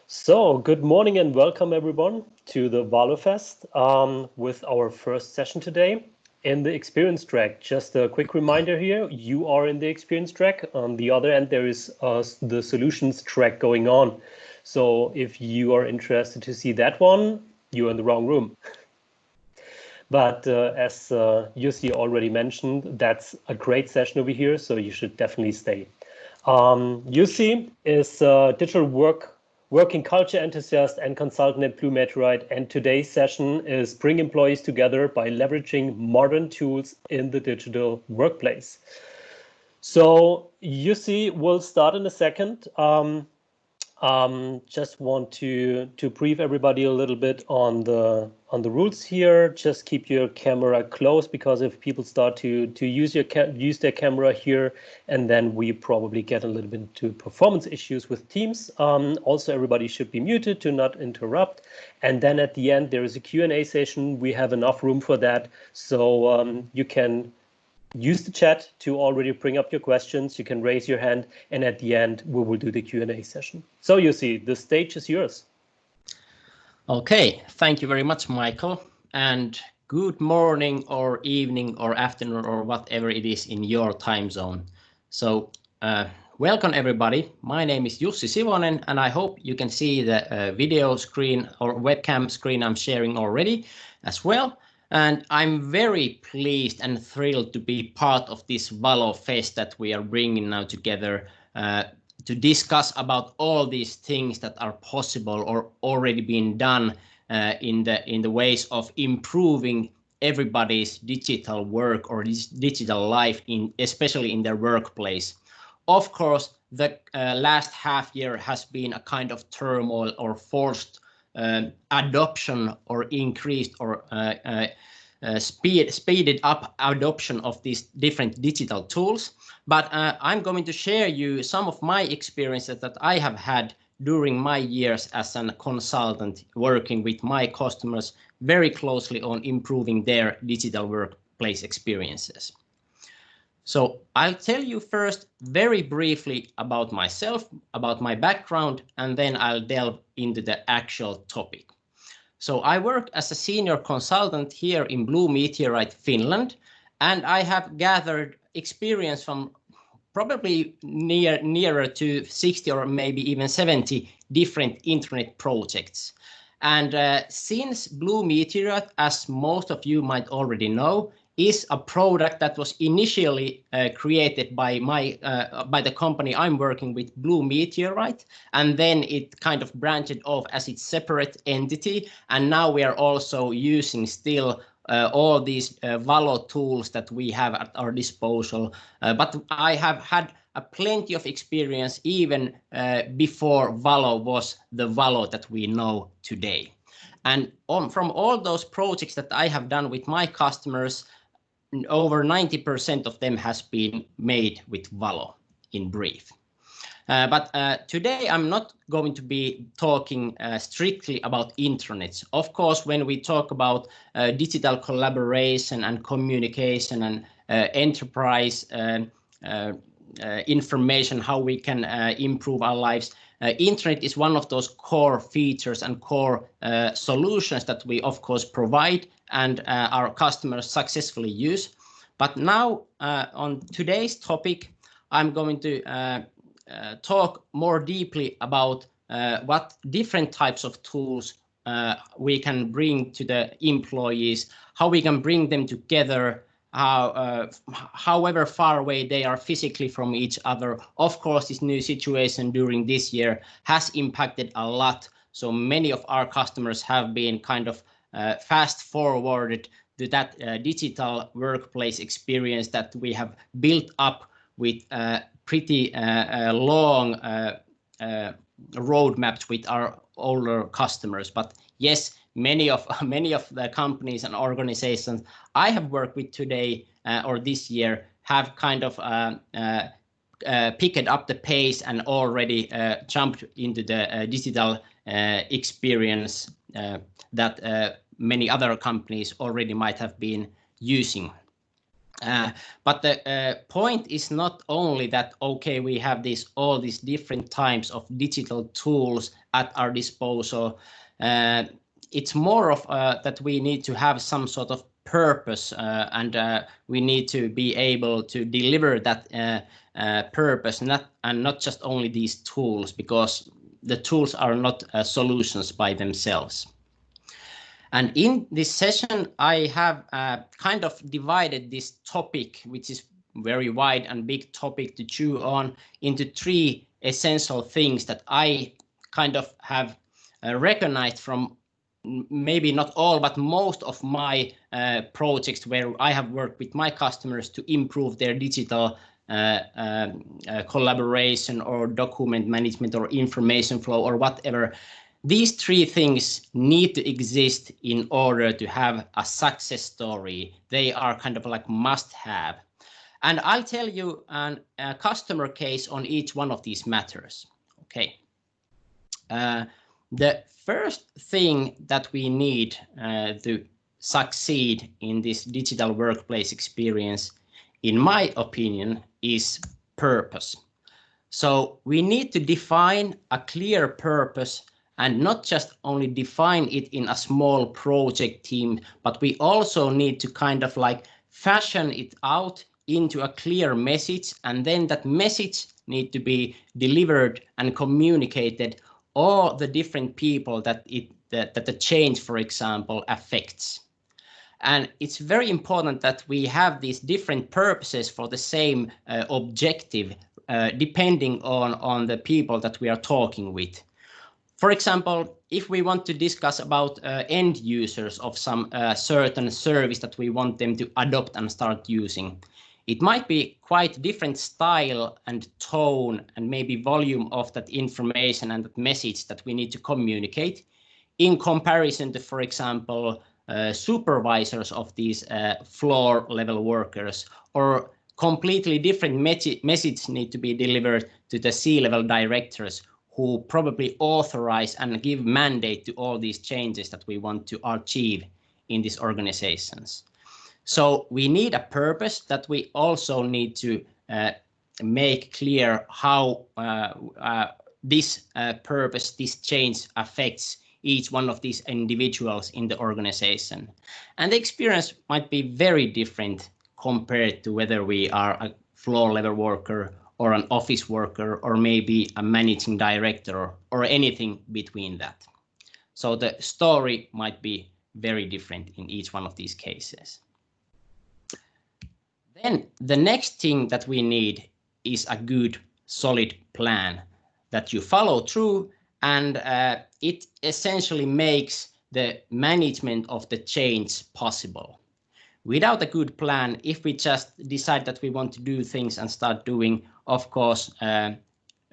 So, good morning and welcome everyone to the Valo Fest with our first session today in the experience track. Just a quick reminder here, you are in the experience track. On the other end, there is the solutions track going on. So if you are interested to see that one, you're in the wrong room. But as Jussi already mentioned, that's a great session over here, so you should definitely stay. Jussi is digital working culture enthusiast and consultant at Blue Meteorite, and today's session is bring employees together by leveraging modern tools in the digital workplace. So Jussi will start in a second. Just want to brief everybody a little bit on the rules here. Just keep your camera closed, because if people start to use their camera here, and then we probably get a little bit into performance issues with Teams. Also, everybody should be muted to not interrupt. And then at the end, there is a Q&A session. We have enough room for that, so you can use the chat to already bring up your questions. You can raise your hand, and at the end, we will do the Q&A session. So Jussi, the stage is yours. Okay, thank you very much, Michael. And good morning or evening or afternoon or whatever it is in your time zone. So welcome everybody. My name is Jussi Sivonen, and I hope you can see the video screen or webcam screen I'm sharing already as well. And I'm very pleased and thrilled to be part of this Valo Fest that we are bringing now together to discuss about all these things that are possible or already been done in the ways of improving everybody's digital work or digital life, especially in their workplace. Of course, the last half year has been a kind of turmoil or forced adoption or increased or speeded up adoption of these different digital tools. But I'm going to share you some of my experiences that I have had during my years as a consultant working with my customers very closely on improving their digital workplace experiences. So I'll tell you first very briefly about myself, about my background, and then I'll delve into the actual topic. So I work as a senior consultant here in Blue Meteorite, Finland, and I have gathered experience from probably nearer to 60 or maybe even 70 different internet projects. And since Blue Meteorite, as most of you might already know, is a product that was initially created by the company I'm working with, Blue Meteorite, and then it kind of branched off as its separate entity. And now we are also using still all these Valo tools that we have at our disposal. But I have had plenty of experience even before Valo was the Valo that we know today. And from all those projects that I have done with my customers, over 90% of them has been made with Valo in brief. But today I'm not going to be talking strictly about intranets. Of course, when we talk about digital collaboration and communication and enterprise information, how we can improve our lives, Intranet is one of those core features and core solutions that we of course provide and our customers successfully use. But now on today's topic, I'm going to talk more deeply about what different types of tools we can bring to the employees, how we can bring them together, however far away they are physically from each other. Of course, this new situation during this year has impacted a lot. So many of our customers have been kind of fast forwarded to that digital workplace experience that we have built up with pretty long roadmaps with our older customers. But yes, many of the companies and organizations I have worked with today or this year have kind of picked up the pace and already jumped into the digital experience that many other companies already might have been using. But the point is not only that, okay, we have all these different types of digital tools at our disposal. It's more of that we need to have some sort of purpose, and we need to be able to deliver that purpose, not just only these tools, because the tools are not solutions by themselves. And in this session, I have kind of divided this topic, which is very wide and big topic to chew on, into 3 essential things that I kind of have recognized from maybe not all, but most of my projects where I have worked with my customers to improve their digital collaboration or document management or information flow or whatever. These 3 things need to exist in order to have a success story. They are kind of like must-have. And I'll tell you a customer case on each one of these matters. Okay. The first thing that we need to succeed in this digital workplace experience, in my opinion, is purpose. So we need to define a clear purpose, and not just only define it in a small project team, but we also need to kind of like fashion it out into a clear message, and then that message need to be delivered and communicated all the different people that the change, for example, affects. And it's very important that we have these different purposes for the same objective, depending on the people that we are talking with. For example, if we want to discuss about end users of some certain service that we want them to adopt and start using, it might be quite different style and tone and maybe volume of that information and that message that we need to communicate in comparison to, for example, supervisors of these floor level workers, or completely different message need to be delivered to the C-level directors who probably authorize and give mandate to all these changes that we want to achieve in these organizations. So we need a purpose that we also need to make clear how this purpose, this change affects each one of these individuals in the organization. And the experience might be very different compared to whether we are a floor level worker or an office worker, or maybe a managing director, or anything between that. So the story might be very different in each one of these cases. Then the next thing that we need is a good, solid plan that you follow through, and it essentially makes the management of the change possible. Without a good plan, if we just decide that we want to do things and start doing, of course,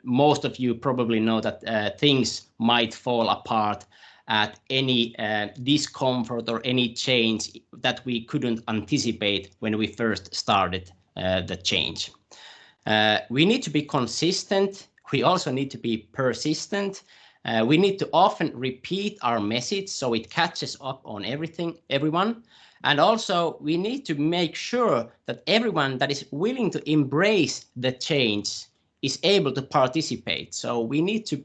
most of you probably know that things might fall apart at any discomfort or any change that we couldn't anticipate when we first started the change. We need to be consistent. We also need to be persistent. We need to often repeat our message so it catches up on everyone. And also we need to make sure that everyone that is willing to embrace the change is able to participate. So we need to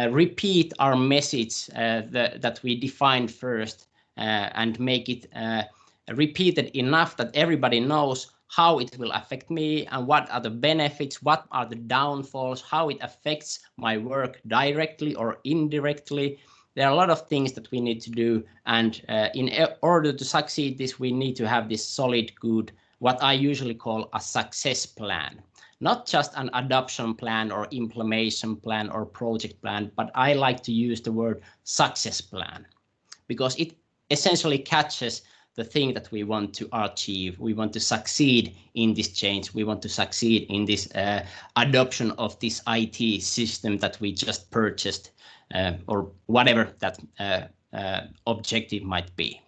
repeat our message that we defined first and make it repeated enough that everybody knows how it will affect me and what are the benefits, what are the downfalls, how it affects my work directly or indirectly. There are a lot of things that we need to do, and in order to succeed this, we need to have this solid, good, what I usually call a success plan. Not just an adoption plan or implementation plan or project plan, but I like to use the word success plan because it essentially catches the thing that we want to achieve. We want to succeed in this change. We want to succeed in this adoption of this IT system that we just purchased, or whatever that objective might be.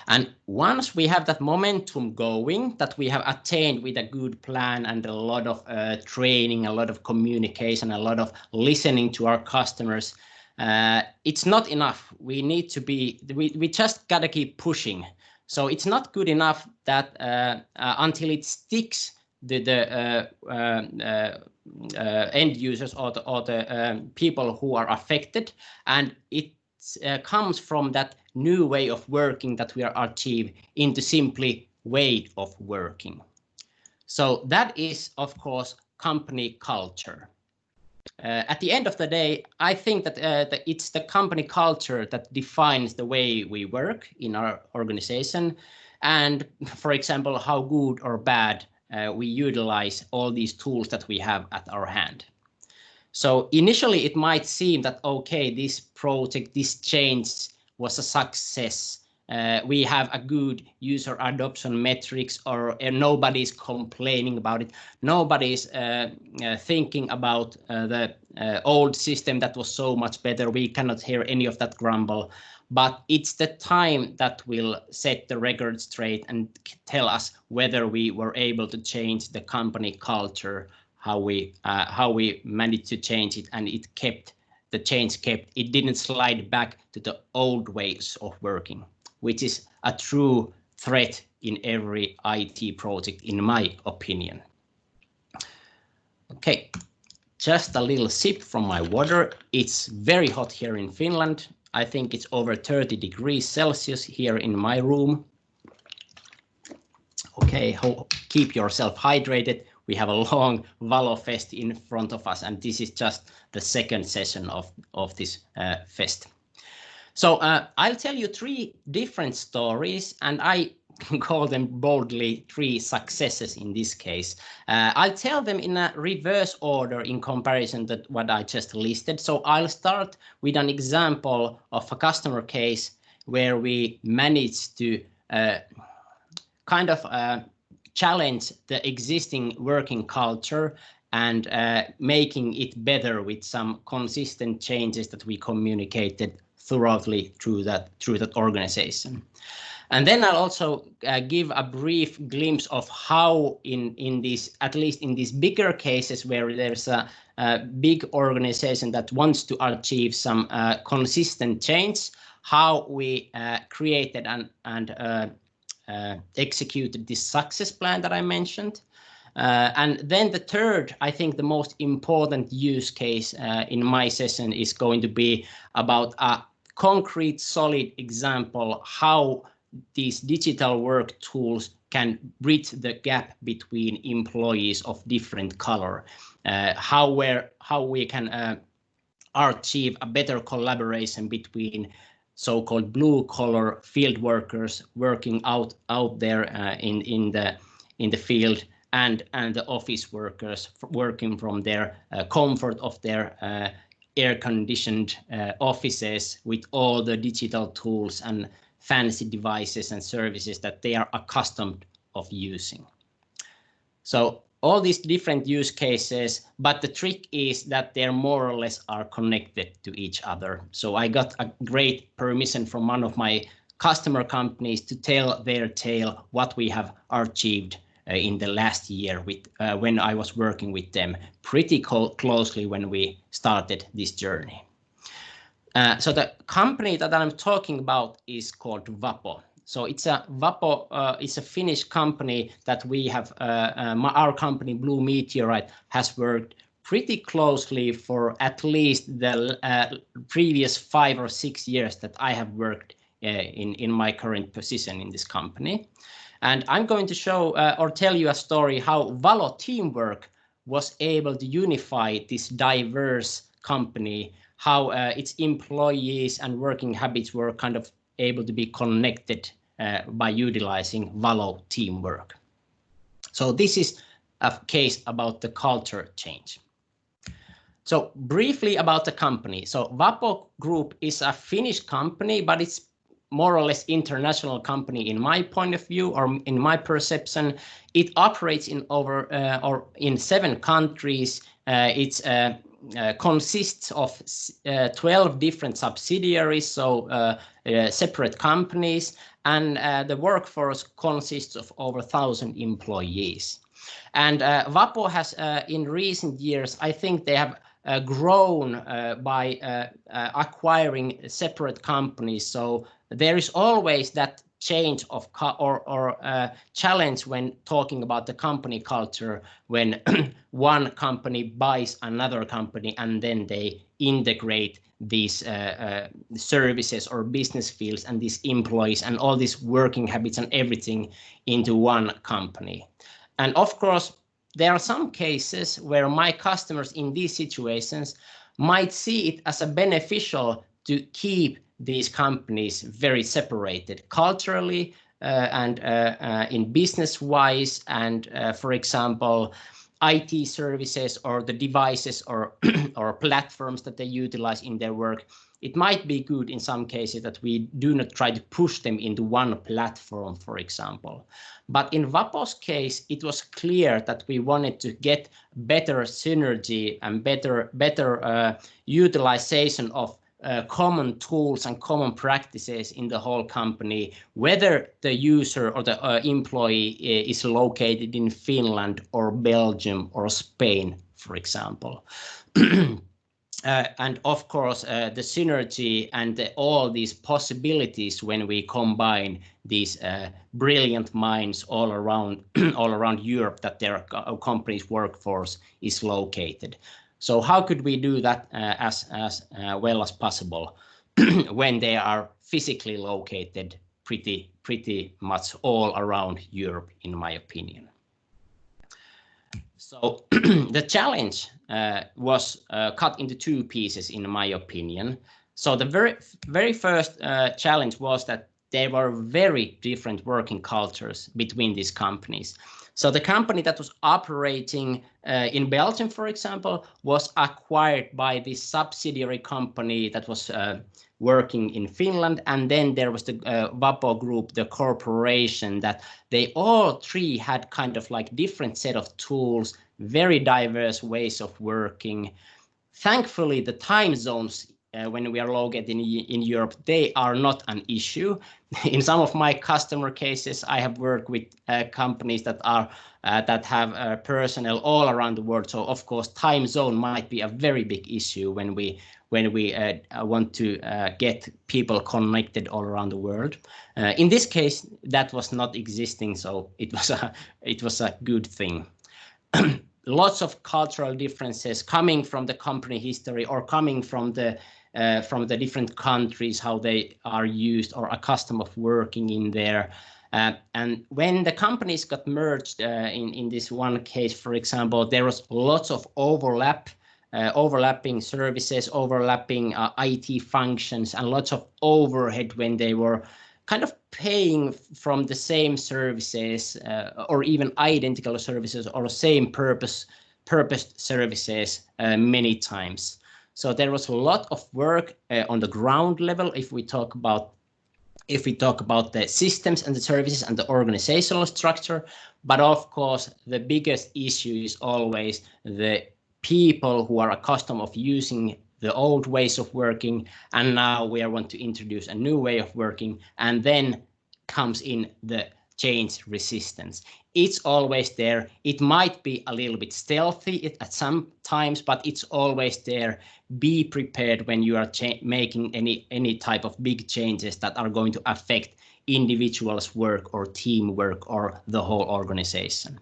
And once we have that momentum going, that we have attained with a good plan and a lot of training, a lot of communication, a lot of listening to our customers, it's not enough. We need to be, we just gotta keep pushing. So it's not good enough that until it sticks to the end users or the people who are affected, and it comes from that new way of working that we are achieving into simply way of working. So that is, of course, company culture. At the end of the day, I think that it's the company culture that defines the way we work in our organization, and, for example, how good or bad we utilize all these tools that we have at our hand. So initially, it might seem that, okay, this project, this change was a success. We have a good user adoption metrics, or nobody's complaining about it. Nobody's thinking about the old system that was so much better. We cannot hear any of that grumble. But it's the time that will set the record straight and tell us whether we were able to change the company culture, how we managed to change it, and the change kept. It didn't slide back to the old ways of working, which is a true threat in every IT project, in my opinion. Okay, just a little sip from my water. It's very hot here in Finland. I think it's over 30 degrees Celsius here in my room. Okay, keep yourself hydrated. We have a long Valo Fest in front of us, and this is just the second session of this fest. So I'll tell you 3 different stories, and I call them boldly 3 successes in this case. I'll tell them in a reverse order in comparison to what I just listed. So I'll start with an example of a customer case where we managed to kind of challenge the existing working culture and making it better with some consistent changes that we communicated thoroughly through that organization. And then I'll also give a brief glimpse of how in these, at least in these bigger cases where there's a big organization that wants to achieve some consistent change, how we created and executed this success plan that I mentioned. And then the third, I think the most important use case in my session is going to be about a concrete, solid example how these digital work tools can bridge the gap between employees of different color, how we can achieve a better collaboration between so-called blue collar field workers working out there in the field and the office workers working from their comfort of their air-conditioned offices with all the digital tools and fancy devices and services that they are accustomed of using. So all these different use cases, but the trick is that they more or less are connected to each other. So I got a great permission from one of my customer companies to tell their tale, what we have achieved in the last year with when I was working with them pretty closely when we started this journey. So the company that I'm talking about is called VAPO. So it's a VAPO, it's a Finnish company that we have, our company Blue Meteorite has worked pretty closely for at least the previous 5 or 6 years that I have worked in my current position in this company. And I'm going to show or tell you a story how Valo Teamwork was able to unify this diverse company, how its employees and working habits were kind of able to be connected by utilizing Valo Teamwork. So this is a case about the culture change. So briefly about the company. So VAPO Group is a Finnish company, but it's more or less international company in my point of view, or in my perception. It operates in over or in 7 countries. It's consists of 12 different subsidiaries, so separate companies, and the workforce consists of over 1,000 employees. And VAPO has in recent years, I think they have grown by acquiring separate companies. So there is always that change of challenge when talking about the company culture when one company buys another company and then they integrate these services or business fields and these employees and all these working habits and everything into one company. And of course, there are some cases where my customers in these situations might see it as a beneficial to keep these companies very separated culturally and in business wise, and for example, IT services or the devices or or platforms that they utilize in their work. It might be good in some cases that we do not try to push them into one platform, for example. But in VAPO's case, it was clear that we wanted to get better synergy and better utilization of common tools and common practices in the whole company, whether the user or the employee is located in Finland or Belgium or Spain, for example. And of course, the synergy and all these possibilities when we combine these brilliant minds all around Europe that their company's workforce is located. So how could we do that as well as possible when they are physically located pretty much all around Europe, in my opinion? So the challenge was cut into two pieces, in my opinion. So the very first challenge was that there were very different working cultures between these companies. So the company that was operating in Belgium, for example, was acquired by this subsidiary company that was working in Finland. And then there was the VAPO group, the corporation, that they all three had kind of like different set of tools, very diverse ways of working. Thankfully, the time zones when we are located in Europe, they are not an issue. In some of my customer cases, I have worked with companies that are that have personnel all around the world. So of course, time zone might be a very big issue when we want to get people connected all around the world. In this case, that was not existing, so it was a good thing. Lots of cultural differences coming from the company history or coming from the different countries, how they are used or accustomed of working in there. And when the companies got merged in this one case, for example, there was lots of overlapping services, overlapping IT functions, and lots of overhead when they were kind of paying from the same services or even identical services or same purposed services many times. So there was a lot of work on the ground level if we talk about the systems and the services and the organizational structure. But of course, the biggest issue is always the people who are accustomed of using the old ways of working, and now we want to introduce a new way of working, and then comes in the change resistance. It's always there. It might be a little bit stealthy at some times, but it's always there. Be prepared when you are making any type of big changes that are going to affect individuals' work or teamwork or the whole organization.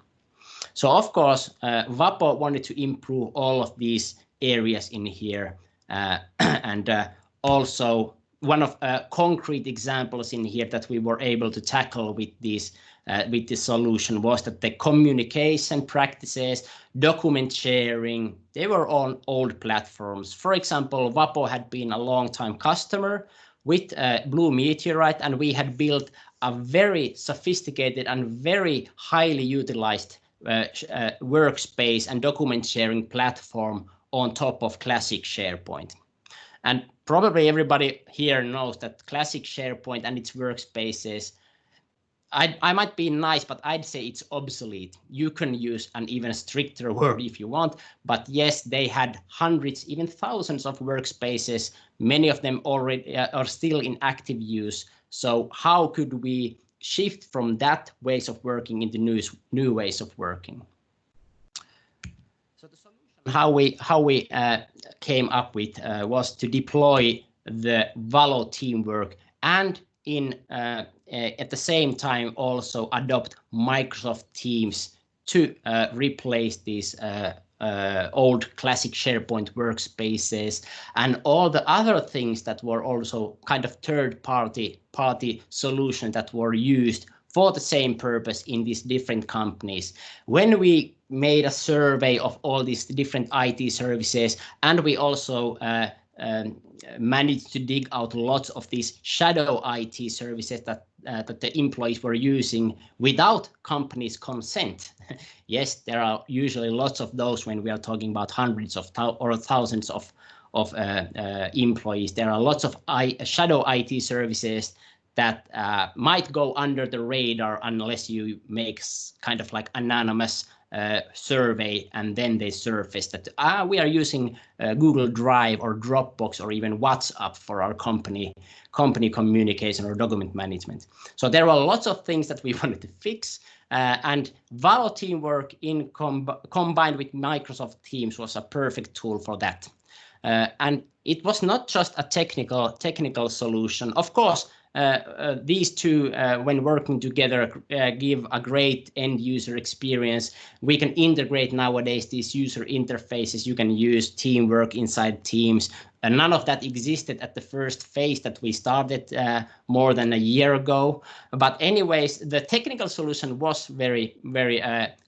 So of course, VAPO wanted to improve all of these areas in here. And also one of concrete examples in here that we were able to tackle with this solution was that the communication practices, document sharing, they were on old platforms. For example, VAPO had been a long-time customer with Blue Meteorite, and we had built a very sophisticated and very highly utilized workspace and document sharing platform on top of classic SharePoint. And probably everybody here knows that classic SharePoint and its workspaces, I might be nice, but I'd say it's obsolete. You can use an even stricter word if you want, but yes, they had hundreds, even thousands of workspaces. Many of them already are still in active use. So how could we shift from that ways of working into new ways of working? So the solution how we came up with was to deploy the Valo Teamwork, and in at the same time also adopt Microsoft Teams to replace these old classic SharePoint workspaces and all the other things that were also kind of third-party solutions that were used for the same purpose in these different companies. When we made a survey of all these different IT services, and we also managed to dig out lots of these shadow IT services that the employees were using without companies' consent. Yes, there are usually lots of those when we are talking about hundreds of or thousands of employees. There are lots of shadow IT services that might go under the radar unless you make kind of like anonymous survey and then they surface that we are using Google Drive or Dropbox or even WhatsApp for our company communication or document management. So there were lots of things that we wanted to fix, and Valo Teamwork combined with Microsoft Teams was a perfect tool for that. And it was not just a technical solution. Of course, these two, when working together, give a great end user experience. We can integrate nowadays these user interfaces. You can use Teamwork inside Teams. And none of that existed at the first phase that we started more than a year ago. But anyways, the technical solution was very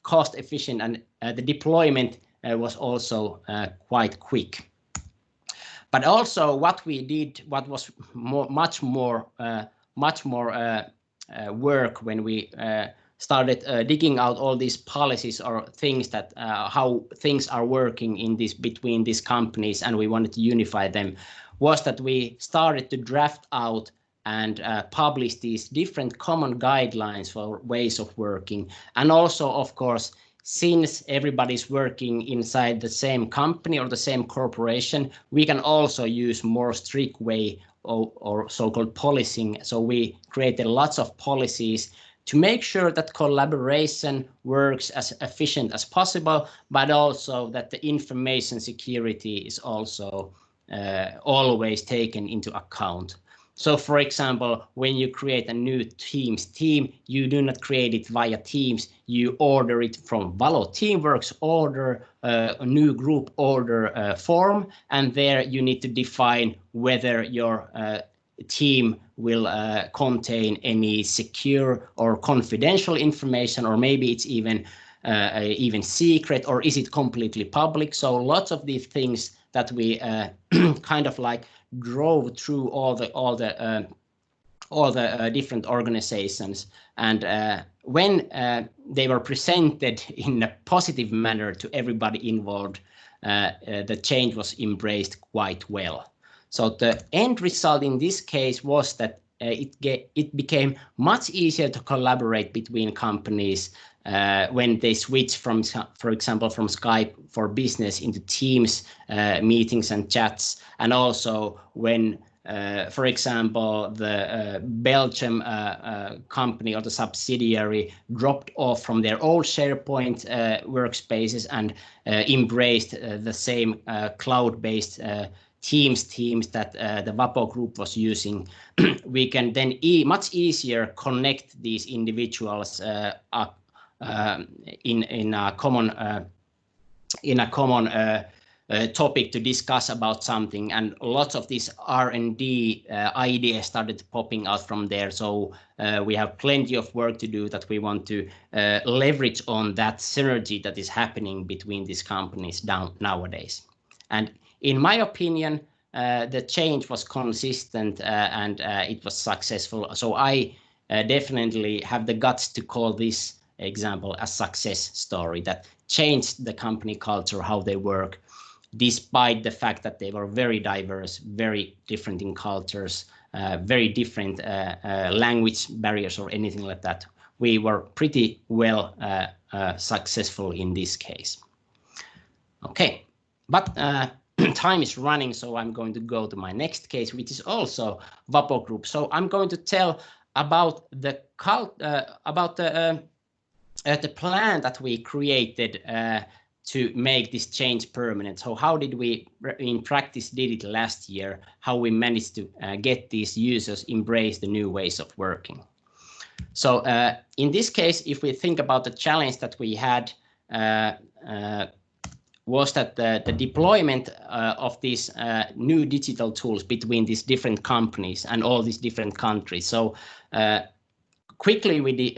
cost efficient, and the deployment was also quite quick. But also what we did, what was much more work when we started digging out all these policies or things that how things are working in between these companies, and we wanted to unify them, was that we started to draft out and publish these different common guidelines for ways of working. And also, of course, since everybody's working inside the same company or the same corporation, we can also use more strict way or so-called policing. So we created lots of policies to make sure that collaboration works as efficient as possible, but also that the information security is also always taken into account. So, for example, when you create a new Teams team, you do not create it via Teams. You order it from Valo Teamwork's order, a new group order form, and there you need to define whether your team will contain any secure or confidential information, or maybe it's even secret, or is it completely public. So lots of these things that we kind of like drove through all the different organizations, and when they were presented in a positive manner to everybody involved, the change was embraced quite well. So the end result in this case was that it became much easier to collaborate between companies when they switch from, for example, from Skype for Business into Teams meetings and chats, and also when, for example, the Belgium company or the subsidiary dropped off from their old SharePoint workspaces and embraced the same cloud-based teams that the VAPO group was using. We can then much easier connect these individuals up in a common topic to discuss about something, and lots of these R&D ideas started popping out from there. So we have plenty of work to do that we want to leverage on that synergy that is happening between these companies nowadays. And in my opinion, the change was consistent and it was successful. So I definitely have the guts to call this example a success story that changed the company culture, how they work, despite the fact that they were very diverse, very different in cultures, very different language barriers or anything like that. We were pretty well successful in this case. Okay, but time is running, so I'm going to go to my next case, which is also VAPO Group. So I'm going to tell about the plan that we created to make this change permanent. So how did we in practice did it last year, how we managed to get these users embrace the new ways of working. So in this case, if we think about the challenge that we had, was that the deployment of these new digital tools between these different companies and all these different countries. So quickly we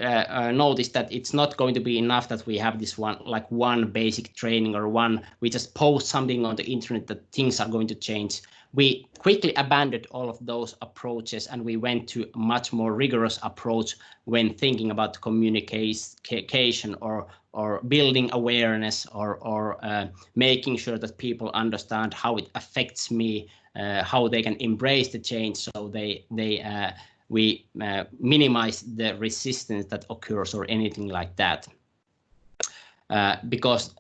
noticed that it's not going to be enough that we have this one basic training, or we just post something on the internet that things are going to change. We quickly abandoned all of those approaches, and we went to a much more rigorous approach when thinking about communication or building awareness, or making sure that people understand how it affects me, how they can embrace the change, so we minimize the resistance that occurs or anything like that. Because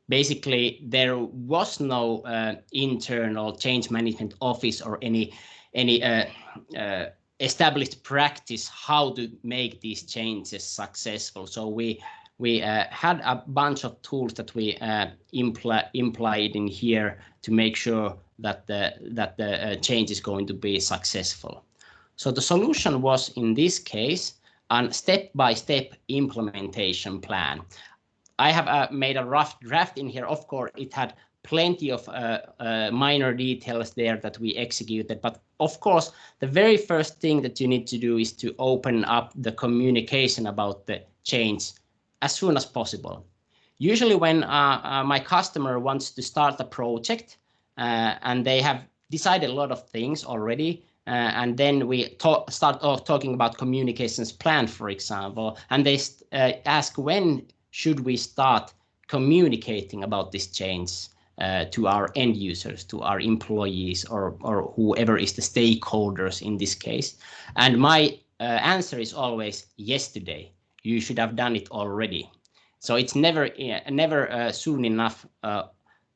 basically there was no internal change management office or any established practice how to make these changes successful. So we had a bunch of tools that we implied in here to make sure that the change is going to be successful. So the solution was, in this case, a step-by-step implementation plan. I have made a rough draft in here. Of course, it had plenty of minor details there that we executed. But of course, the very first thing that you need to do is to open up the communication about the change as soon as possible. Usually when my customer wants to start a project and they have decided a lot of things already, and then we start off talking about communications plan, for example, and they ask, when should we start communicating about this change to our end users, to our employees, or whoever is the stakeholders in this case? And my answer is always yesterday. You should have done it already. So it's never soon enough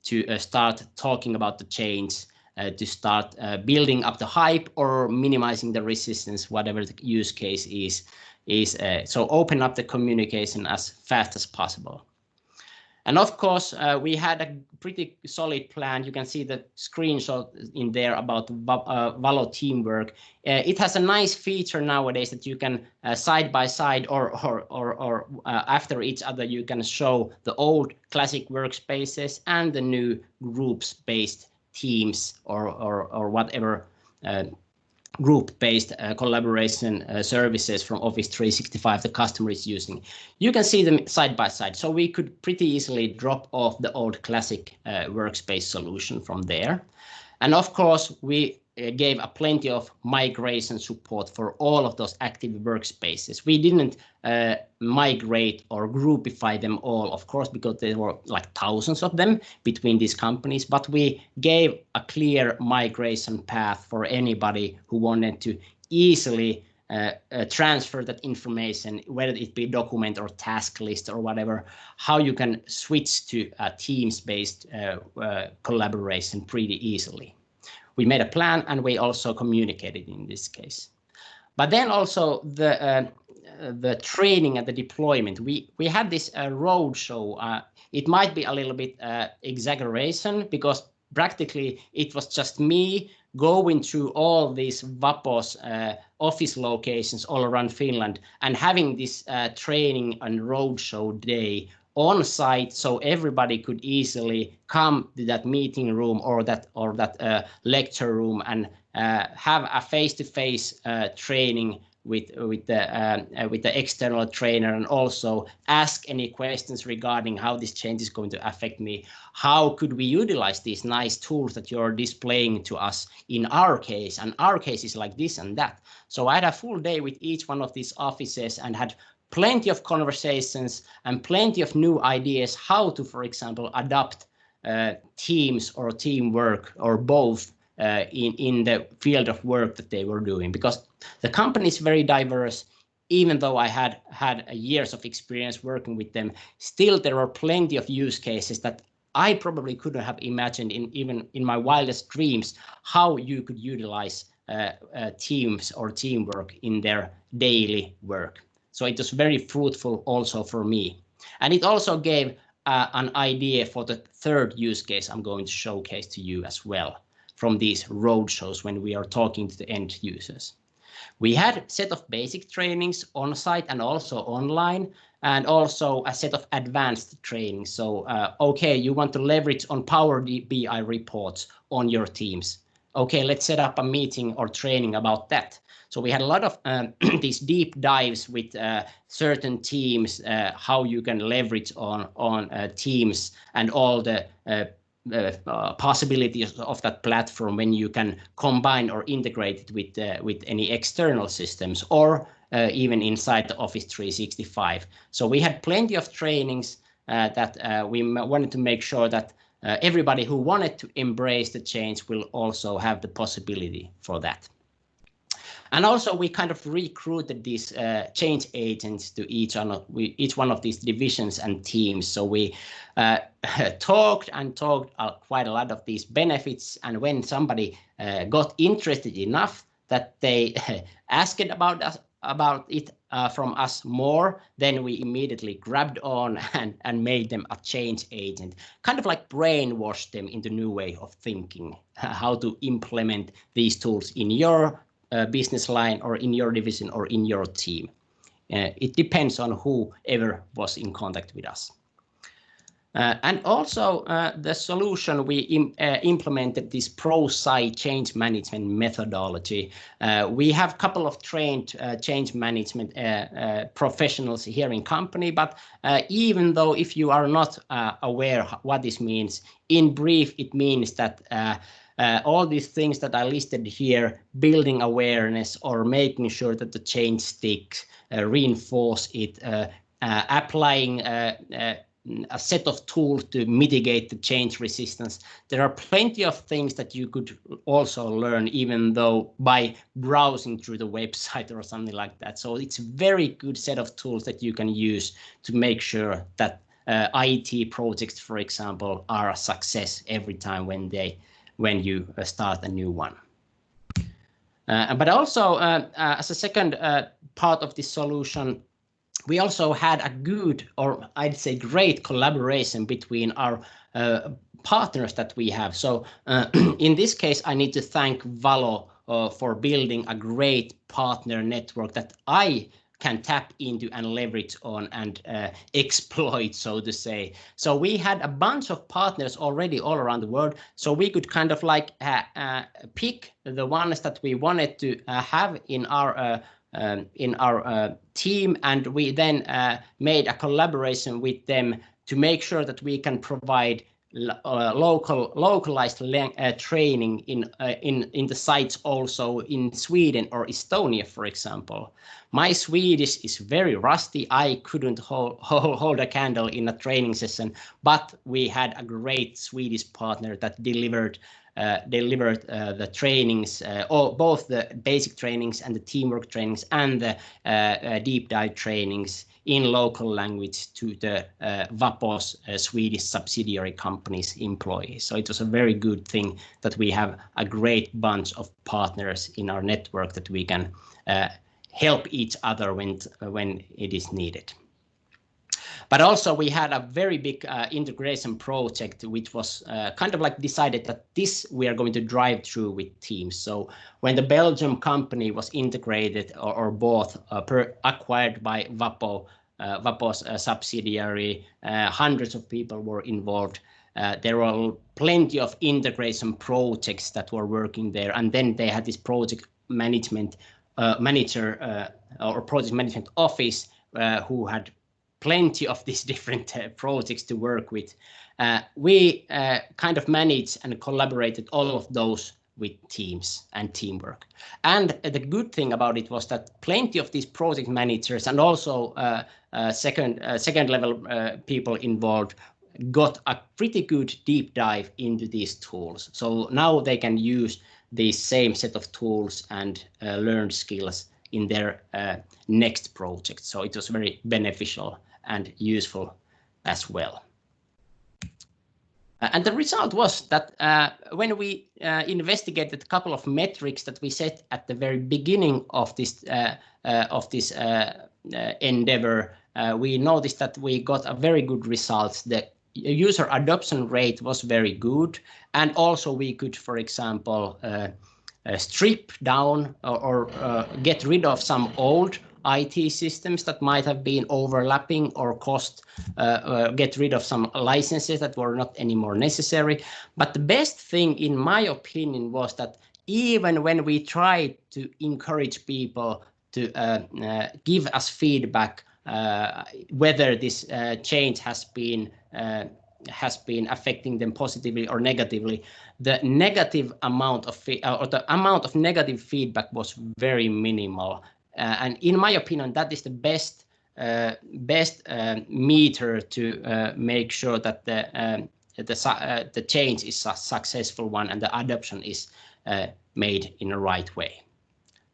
to start talking about the change, to start building up the hype or minimizing the resistance, whatever the use case is. So open up the communication as fast as possible. And of course, we had a pretty solid plan. You can see the screenshot in there about Valo Teamwork. It has a nice feature nowadays that you can side by side or after each other, you can show the old classic workspaces and the new groups-based teams or whatever group-based collaboration services from Office 365 the customer is using. You can see them side by side. So we could pretty easily drop off the old classic workspace solution from there. And of course, we gave a plenty of migration support for all of those active workspaces. We didn't migrate or groupify them all, of course, because there were like thousands of them between these companies, but we gave a clear migration path for anybody who wanted to easily transfer that information, whether it be document or task list or whatever, how you can switch to a Teams-based collaboration pretty easily. We made a plan and we also communicated in this case. But then also the training and the deployment. We had this roadshow. It might be a little bit exaggeration because practically it was just me going through all these VAPO's office locations all around Finland and having this training and roadshow day on site, so everybody could easily come to that meeting room or that lecture room and have a face-to-face training with the external trainer, and also ask any questions regarding how this change is going to affect me. How could we utilize these nice tools that you're displaying to us in our case? And our case is like this and that. So I had a full day with each one of these offices and had plenty of conversations and plenty of new ideas how to, for example, adopt teams or teamwork or both in the field of work that they were doing. Because the company is very diverse. Even though I had years of experience working with them, still there are plenty of use cases that I probably couldn't have imagined even in my wildest dreams how you could utilize teams or teamwork in their daily work. So it was very fruitful also for me. And it also gave an idea for the third use case I'm going to showcase to you as well from these roadshows when we are talking to the end users. We had a set of basic trainings on site and also online, and also a set of advanced training. So, okay, you want to leverage on Power BI reports on your teams. Okay, let's set up a meeting or training about that. So we had a lot of these deep dives with certain teams, how you can leverage on teams and all the possibilities of that platform when you can combine or integrate it with any external systems or even inside the Office 365. So we had plenty of trainings that we wanted to make sure that everybody who wanted to embrace the change will also have the possibility for that. And also we kind of recruited these change agents to each one of these divisions and teams. So we talked quite a lot of these benefits, and when somebody got interested enough that they asked about it from us more, then we immediately grabbed on and made them a change agent, kind of like brainwashed them into new way of thinking, how to implement these tools in your business line or in your division or in your team. It depends on whoever was in contact with us. And also the solution we implemented this pro-site change management methodology. We have a couple of trained change management professionals here in company, but even though if you are not aware what this means, in brief, it means that all these things that I listed here, building awareness or making sure that the change sticks, reinforce it, applying a set of tools to mitigate the change resistance. There are plenty of things that you could also learn even though by browsing through the website or something like that. So it's a very good set of tools that you can use to make sure that IT projects, for example, are a success every time when you start a new one. But also as a second part of this solution, we also had a good, or I'd say great collaboration between our partners that we have. So in this case, I need to thank Valo for building a great partner network that I can tap into and leverage on and exploit, so to say. So we had a bunch of partners already all around the world. So we could kind of like pick the ones that we wanted to have in our team, and we then made a collaboration with them to make sure that we can provide localized training in the sites also in Sweden or Estonia, for example. My Swedish is very rusty. I couldn't hold a candle in a training session, but we had a great Swedish partner that delivered the trainings, both the basic trainings and the teamwork trainings and the deep dive trainings in local language to the VAPO's Swedish subsidiary company's employees. So it was a very good thing that we have a great bunch of partners in our network that we can help each other when it is needed. But also we had a very big integration project, which was kind of like decided that this we are going to drive through with Teams. So when the Belgium company was integrated or bought, acquired by VAPO, VAPO's subsidiary, hundreds of people were involved. There were plenty of integration projects that were working there. And then they had this project management manager or project management office who had plenty of these different projects to work with. We kind of managed and collaborated all of those with Teams and Teamwork. And the good thing about it was that plenty of these project managers and also second level people involved got a pretty good deep dive into these tools. So now they can use the same set of tools and learn skills in their next project. So it was very beneficial and useful as well. And the result was that when we investigated a couple of metrics that we set at the very beginning of this endeavor, we noticed that we got a very good results. The user adoption rate was very good, and also we could, for example, strip down or get rid of some old IT systems that might have been overlapping or get rid of some licenses that were not anymore necessary. But the best thing, in my opinion, was that even when we tried to encourage people to give us feedback whether this change has been affecting them positively or negatively, the negative amount of the amount of negative feedback was very minimal. And in my opinion, that is the best meter to make sure that the change is a successful one and the adoption is made in the right way.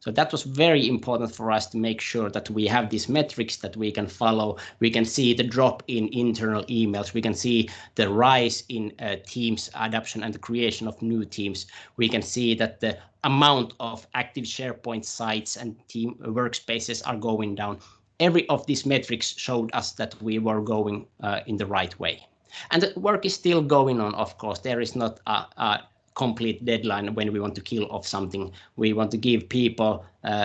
So that was very important for us to make sure that we have these metrics that we can follow. We can see the drop in internal emails. We can see the rise in teams adoption and the creation of new teams. We can see that the amount of active SharePoint sites and team workspaces are going down. Every of these metrics showed us that we were going in the right way. And the work is still going on, of course. There is not a complete deadline when we want to kill off something. We want to give people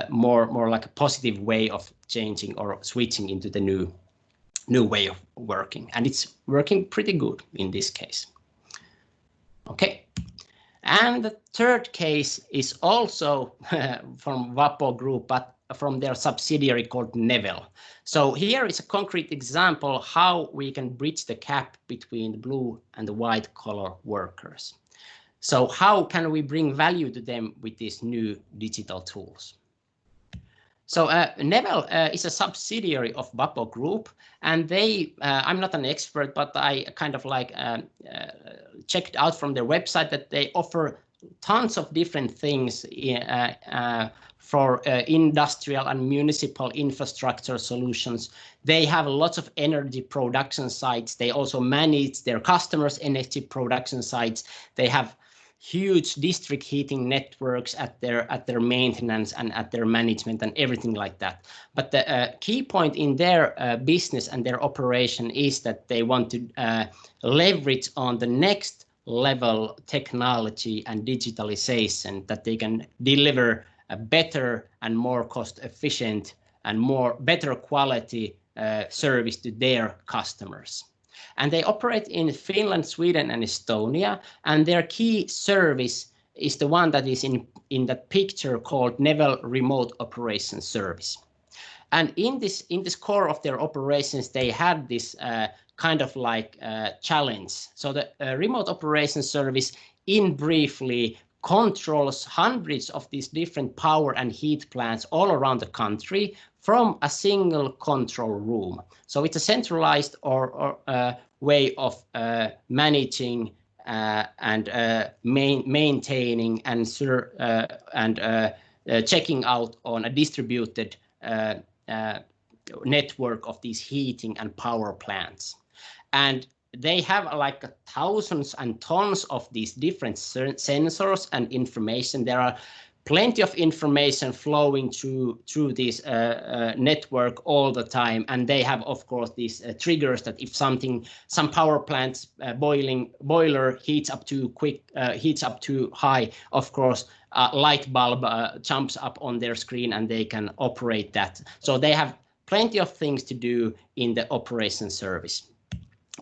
more like a positive way of changing or switching into the new way of working, and it's working pretty good in this case. Okay, and the third case is also from VAPO Group, but from their subsidiary called NEVEL. So here is a concrete example how we can bridge the gap between the blue and the white collar workers. So how can we bring value to them with these new digital tools? So NEVEL is a subsidiary of VAPO Group, and they, I'm not an expert, but I kind of like checked out from their website that they offer tons of different things for industrial and municipal infrastructure solutions. They have lots of energy production sites. They also manage their customers' energy production sites. They have huge district heating networks at their maintenance and at their management and everything like that. But the key point in their business and their operation is that they want to leverage on the next level technology and digitalization, that they can deliver a better and more cost efficient and better quality service to their customers. And they operate in Finland, Sweden, and Estonia, and their key service is the one that is in that picture called NEVEL Remote Operations Service. And in this core of their operations, they had this kind of like challenge. So the Remote Operations Service, in briefly, controls hundreds of these different power and heat plants all around the country from a single control room. So it's a centralized way of managing and maintaining and checking out on a distributed network of these heating and power plants. And they have like thousands and tons of these different sensors and information. There are plenty of information flowing through this network all the time, and they have, of course, these triggers that if some power plant's boiler heats up too quick, heats up too high, of course, a light bulb jumps up on their screen and they can operate that. So they have plenty of things to do in the operation service.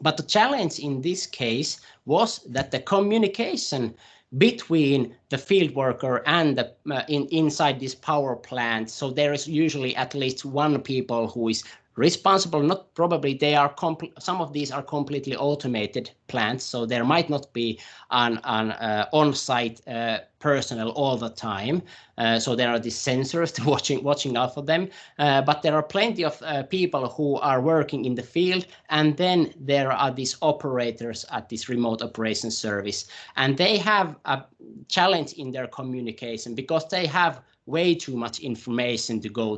But the challenge in this case was that the communication between the field worker and the inside this power plant, so there is usually at least one people who is responsible. Not probably they are some of these are completely automated plants, so there might not be an on-site personnel all the time. So there are these sensors watching out for them, but there are plenty of people who are working in the field, and then there are these operators at this remote operations service, and they have a challenge in their communication because they have way too much information to go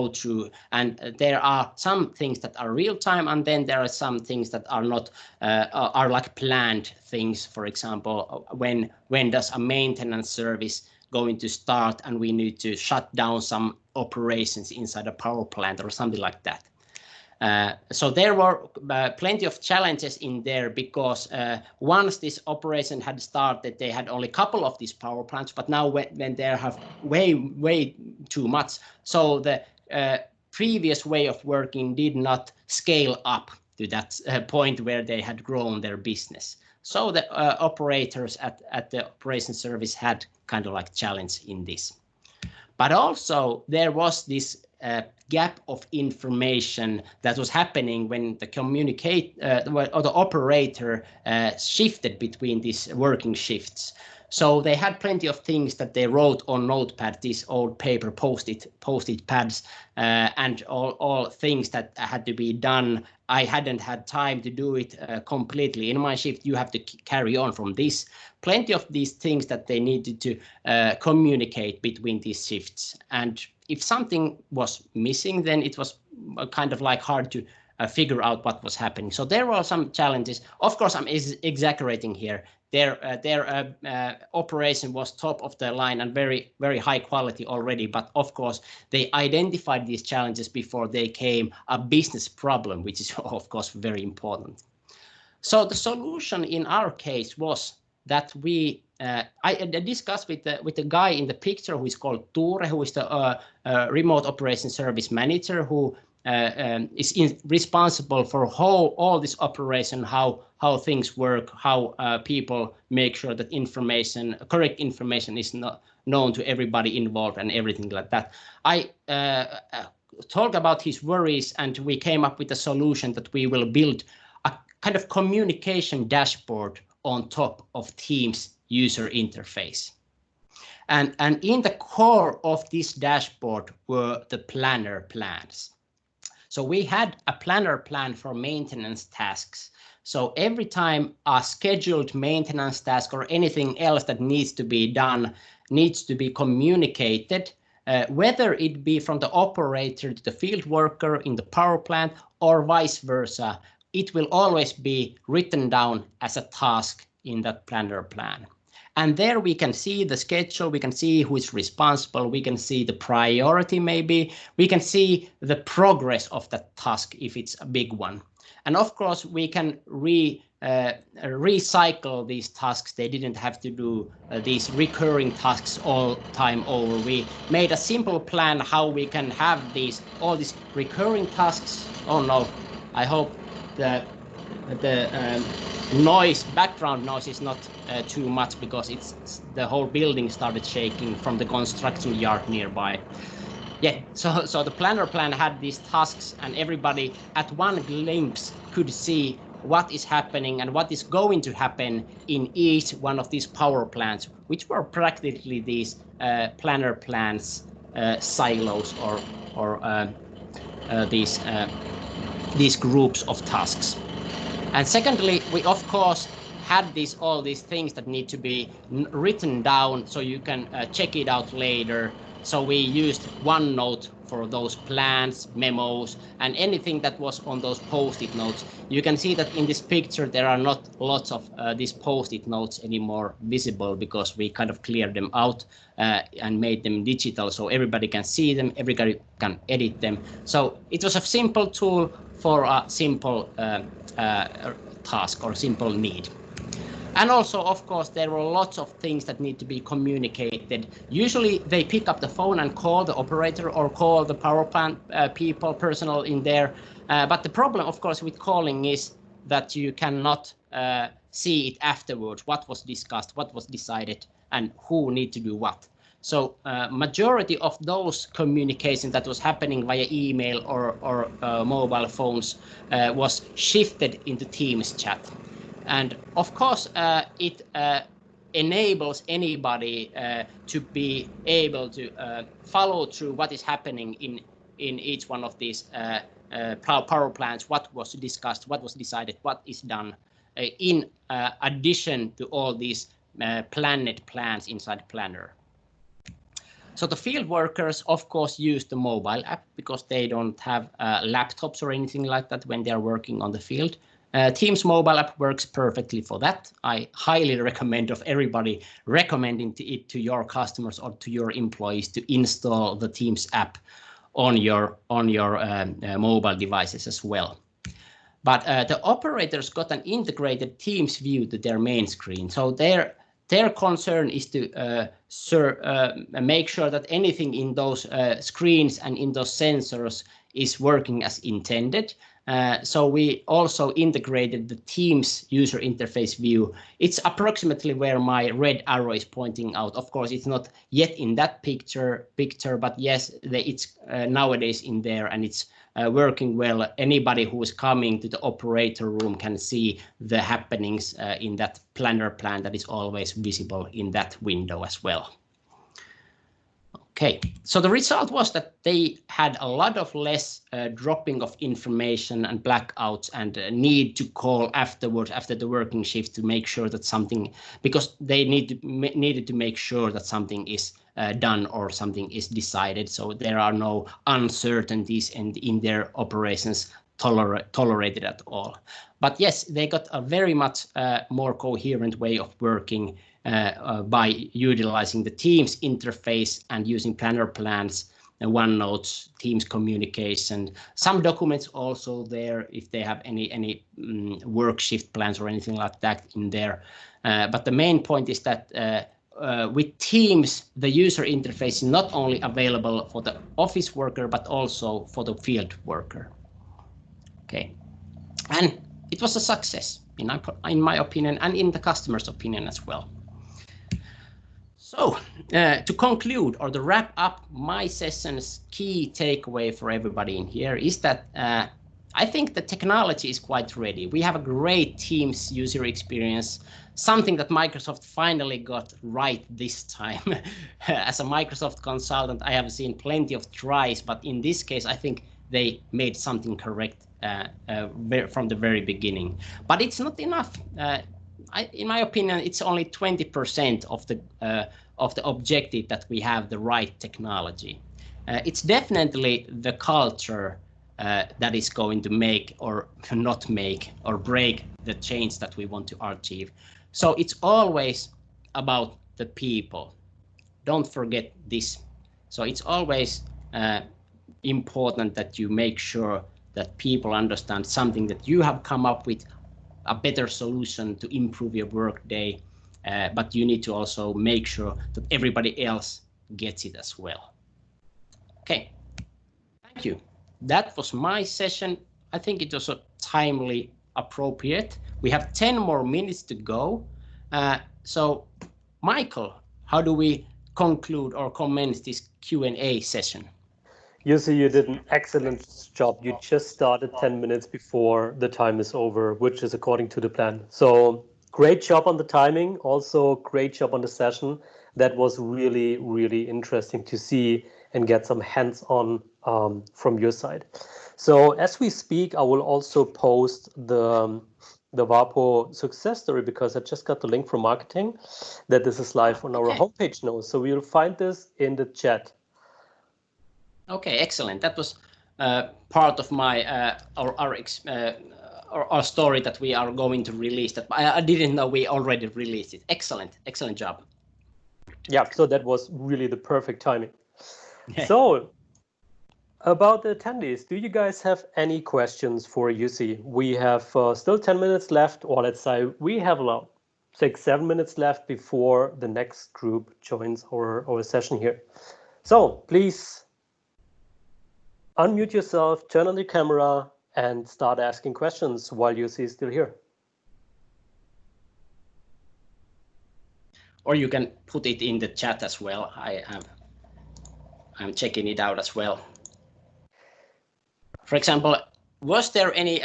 through, and there are some things that are real time, and then there are some things that are not are like planned things. For example, when does a maintenance service going to start and we need to shut down some operations inside a power plant or something like that. So there were plenty of challenges in there because once this operation had started, they had only a couple of these power plants, but now when they have way too much, so the previous way of working did not scale up to that point where they had grown their business. So the operators at the operation service had kind of like challenge in this. But also there was this gap of information that was happening when the or the operator shifted between these working shifts. So they had plenty of things that they wrote on notepad, these old paper post-it pads, and all things that had to be done. I hadn't had time to do it completely in my shift. You have to carry on from this. Plenty of these things that they needed to communicate between these shifts. And if something was missing, then it was kind of like hard to figure out what was happening. So there were some challenges. Of course, I'm exaggerating here. Their operation was top of the line and very high quality already. But of course, they identified these challenges before they came a business problem, which is of course very important. So the solution in our case was that I discussed with the guy in the picture who is called Ture, who is the remote operation service manager, who is responsible for all this operation, how things work, how people make sure that correct information is not known to everybody involved and everything like that. I talked about his worries, and we came up with a solution that we will build a kind of communication dashboard on top of Teams user interface. And in the core of this dashboard were the planner plans. So we had a planner plan for maintenance tasks. So every time a scheduled maintenance task or anything else that needs to be done needs to be communicated, whether it be from the operator to the field worker in the power plant or vice versa, it will always be written down as a task in that planner plan. And there we can see the schedule, we can see who is responsible, we can see the priority maybe, we can see the progress of that task if it's a big one. And of course, we can recycle these tasks. They didn't have to do these recurring tasks all time over. We made a simple plan how we can have all these recurring tasks. Oh no, I hope the background noise is not too much, because the whole building started shaking from the construction yard nearby. Yeah, so the planner plan had these tasks, and everybody at one glimpse could see what is happening and what is going to happen in each one of these power plants, which were practically these planner plans silos or these groups of tasks. And secondly, we of course had all these things that need to be written down so you can check it out later. So we used OneNote for those plans, memos, and anything that was on those post-it notes. You can see that in this picture there are not lots of these post-it notes anymore visible, because we kind of cleared them out and made them digital so everybody can see them, everybody can edit them. So it was a simple tool for a simple task or simple need. And also, of course, there were lots of things that need to be communicated. Usually they pick up the phone and call the operator or call the power plant personnel in there. But the problem, of course, with calling is that you cannot see it afterwards, what was discussed, what was decided, and who need to do what. So majority of those communication that was happening via email or mobile phones was shifted into Teams chat. And of course, it enables anybody to be able to follow through what is happening in each one of these power plants, what was discussed, what was decided, what is done, in addition to all these planned plans inside Planner. So the field workers, of course, use the mobile app because they don't have laptops or anything like that when they're working on the field. Teams mobile app works perfectly for that. I highly recommend of everybody recommending it to your customers or to your employees to install the Teams app. on your mobile devices as well. But the operators got an integrated Teams view to their main screen. So their concern is to make sure that anything in those screens and in those sensors is working as intended. So we also integrated the Teams user interface view. It's approximately where my red arrow is pointing out. Of course, it's not yet in that picture, but yes, it's nowadays in there, and it's working well. Anybody who is coming to the operator room can see the happenings in that planner plan that is always visible in that window as well. Okay, so the result was that they had a lot of less dropping of information and blackouts and need to call afterwards after the working shift to make sure that something, because they needed to make sure that something is done or something is decided. So there are no uncertainties in their operations tolerated at all. But yes, they got a very much more coherent way of working by utilizing the Teams interface and using planner plans, OneNote, Teams communication, some documents also there if they have any work shift plans or anything like that in there. But the main point is that with Teams, the user interface is not only available for the office worker, but also for the field worker. Okay, and it was a success in my opinion and in the customer's opinion as well. So to conclude or to wrap up my session's key takeaway for everybody in here is that I think the technology is quite ready. We have a great Teams user experience, something that Microsoft finally got right this time. As a Microsoft consultant, I have seen plenty of tries, but in this case, I think they made something correct from the very beginning. But it's not enough. In my opinion, it's only 20% of the objective that we have the right technology. It's definitely the culture that is going to make or not make or break the change that we want to achieve. So it's always about the people. Don't forget this. So it's always important that you make sure that people understand something that you have come up with, a better solution to improve your workday, but you need to also make sure that everybody else gets it as well. Okay, thank you. That was my session. I think it was a timely appropriate. We have 10 more minutes to go. So, Michael, how do we conclude or commence this Q&A session? Jussi, you did an excellent job. You just started 10 minutes before the time is over, which is according to the plan. So great job on the timing. Also great job on the session. That was really, really interesting to see and get some hands-on from your side. So as we speak, I will also post the VAPO success story because I just got the link from marketing that this is live on our homepage now. So we'll find this in the chat. Okay, excellent. That was part of my our story that we are going to release. That I didn't know we already released it. Excellent, excellent job. Yeah, so that was really the perfect timing. So about the attendees, do you guys have any questions for Jussi? We have still 10 minutes left, or let's say we have about 6-7 minutes left before the next group joins our session here. So please unmute yourself, turn on the camera, and start asking questions while Jussi is still here. Or you can put it in the chat as well. I'm checking it out as well. For example, was there any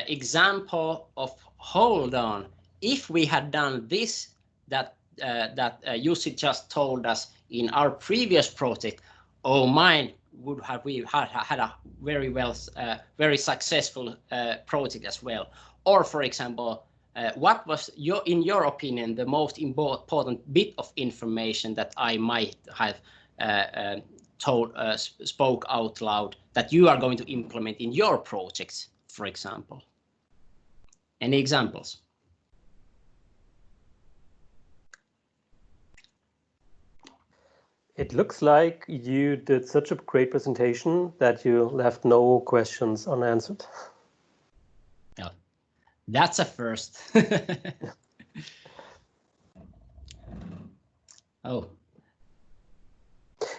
example of, hold on, if we had done this that Jussi just told us in our previous project, oh mine, would have we had a very successful project as well? Or for example, what was in your opinion the most important bit of information that I might have spoke out loud that you are going to implement in your projects, for example? Any examples? It looks like you did such a great presentation that you left no questions unanswered. Yeah, that's a first. Oh.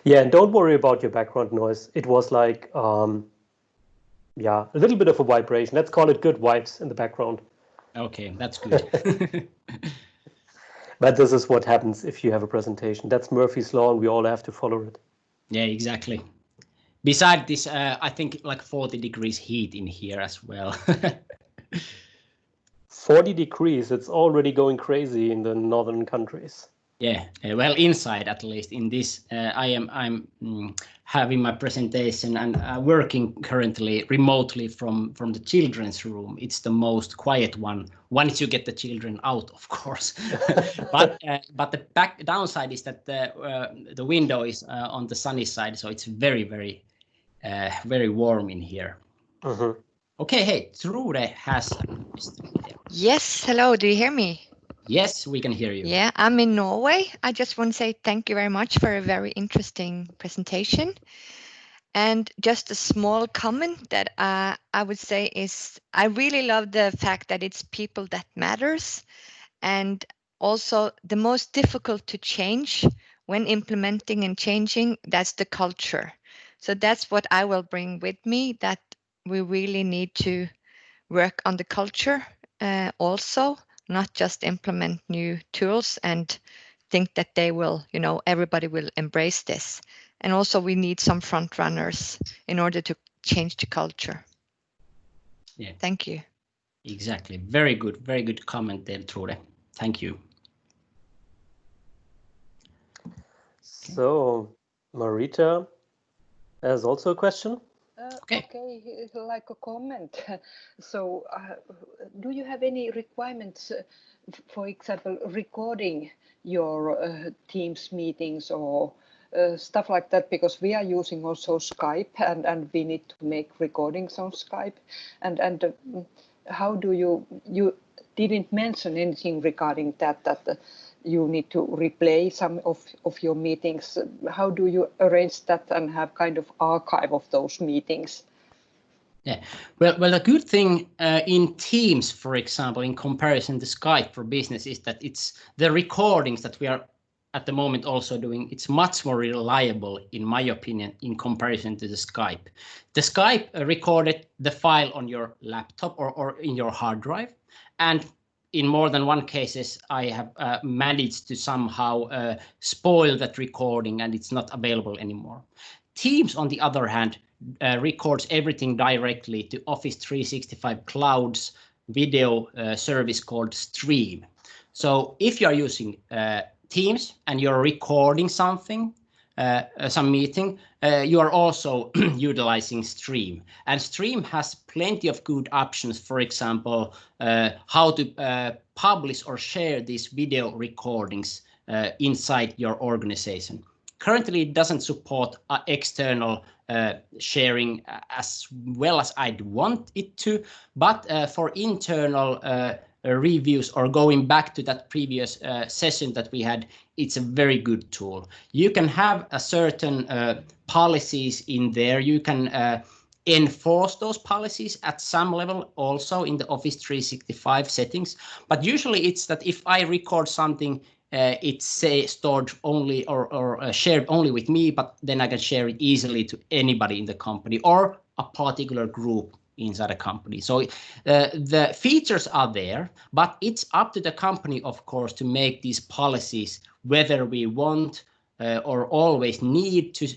Yeah, and don't worry about your background noise. It was like, yeah, a little bit of a vibration. Let's call it good vibes in the background. Okay, that's good. But this is what happens if you have a presentation. That's Murphy's Law, and we all have to follow it. Yeah, exactly. Besides this, I think like 40 degrees heat in here as well. 40 degrees, it's already going crazy in the northern countries. Yeah, well, inside at least. In this, I'm having my presentation and working currently remotely from the children's room. It's the most quiet one once you get the children out, of course. but the downside is that the window is on the sunny side, so it's very very warm in here. Mm-hmm. Okay, hey, Trude has a question. Yes, hello, do you hear me? Yes, we can hear you. Yeah, I'm in Norway. I just want to say thank you very much for a very interesting presentation. And just a small comment that I would say is I really love the fact that it's people that matters. And also the most difficult to change when implementing and changing, that's the culture. So that's what I will bring with me, that we really need to work on the culture also, not just implement new tools and think that they will, everybody will embrace this. And also we need some front runners in order to change the culture. Yeah. Thank you. Exactly. Very good comment there, Trude. Thank you. So, Marita has also a question. Okay, like a comment. So, do you have any requirements, for example, recording your Teams meetings or stuff like that? Because we are using also Skype, and we need to make recordings on Skype. And how do you didn't mention anything regarding that you need to replay some of your meetings. How do you arrange that and have kind of archive of those meetings? Yeah, well, a good thing in Teams, for example, in comparison to Skype for Business, is that it's the recordings that we are at the moment also doing. It's much more reliable, in my opinion, in comparison to the Skype. The Skype recorded the file on your laptop or in your hard drive, and in more than one cases, I have managed to somehow spoil that recording, and it's not available anymore. Teams, on the other hand, records everything directly to Office 365 Cloud's video service called Stream. So if you are using Teams and you're recording something, some meeting, you are also utilizing Stream. And Stream has plenty of good options, for example, how to publish or share these video recordings inside your organization. Currently, it doesn't support external sharing as well as I'd want it to, but for internal reviews or going back to that previous session that we had, it's a very good tool. You can have a certain policies in there. You can enforce those policies at some level also in the Office 365 settings. But usually it's that if I record something, it's stored only or shared only with me, but then I can share it easily to anybody in the company or a particular group inside a company. So the features are there, but it's up to the company, of course, to make these policies, whether we want or always need to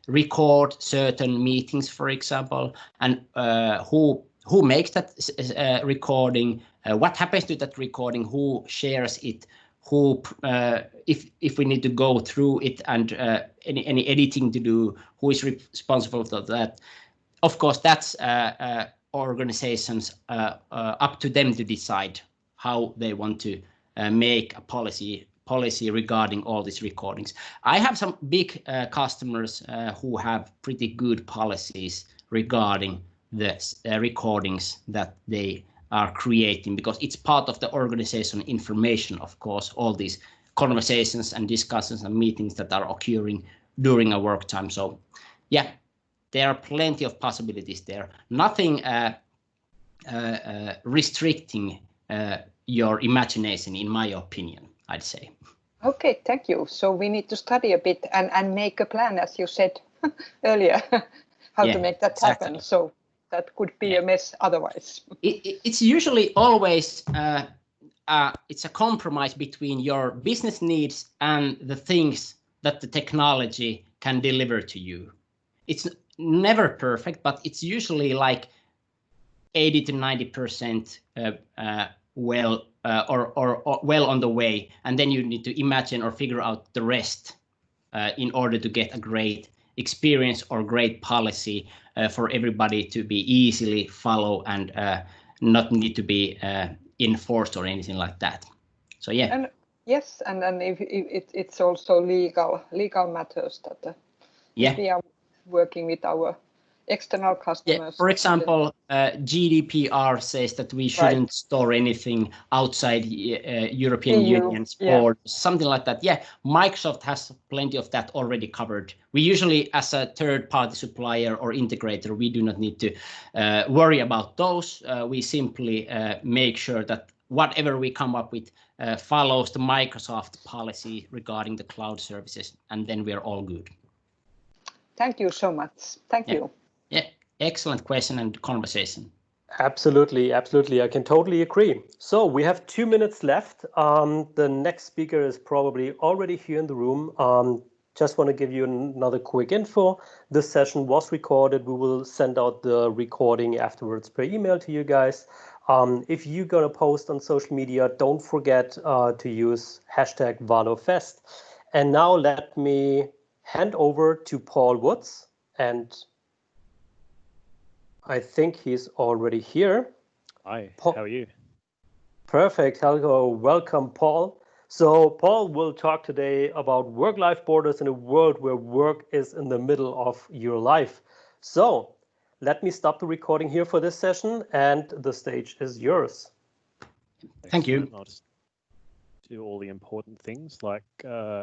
record certain meetings, for example, and who makes that recording, what happens to that recording, who shares it, who if we need to go through it and any editing to do, who is responsible for that. Of course, that's organizations up to them to decide how they want to make a policy regarding all these recordings. I have some big customers who have pretty good policies regarding the recordings that they are creating, because it's part of the organization information, of course, all these conversations and discussions and meetings that are occurring during a work time. So yeah, there are plenty of possibilities there. Nothing restricting your imagination, in my opinion, I'd say. Okay, thank you. So we need to study a bit and make a plan, as you said earlier, how to make that happen. So that could be a mess otherwise. It's usually always it's a compromise between your business needs and the things that the technology can deliver to you. It's never perfect, but it's usually like 80 to 90% well on the way, and then you need to imagine or figure out the rest in order to get a great experience or great policy for everybody to be easily follow and not need to be enforced or anything like that. So yeah. And yes, and then if it's also legal matters that if we are working with our external customers. Yeah, for example, GDPR says that we shouldn't store anything outside European Union's borders, something like that. Yeah, Microsoft has plenty of that already covered. We usually, as a third-party supplier or integrator, we do not need to worry about those. We simply make sure that whatever we come up with follows the Microsoft policy regarding the cloud services, and then we are all good. Thank you so much. Thank you. Yeah, excellent question and conversation. Absolutely, absolutely. I can totally agree. So we have 2 minutes left. The next speaker is probably already here in the room. Just want to give you another quick info. This session was recorded. We will send out the recording afterwards per email to you guys. If you're going to post on social media, don't forget to use hashtag Valo Fest. And now let me hand over to Paul Woods, and I think he's already here. Hi, how are you? Perfect. Hello, welcome, Paul. So Paul will talk today about work-life borders in a world where work is in the middle of your life. So let me stop the recording here for this session, and the stage is yours. Thank you. I'll just do all the important things like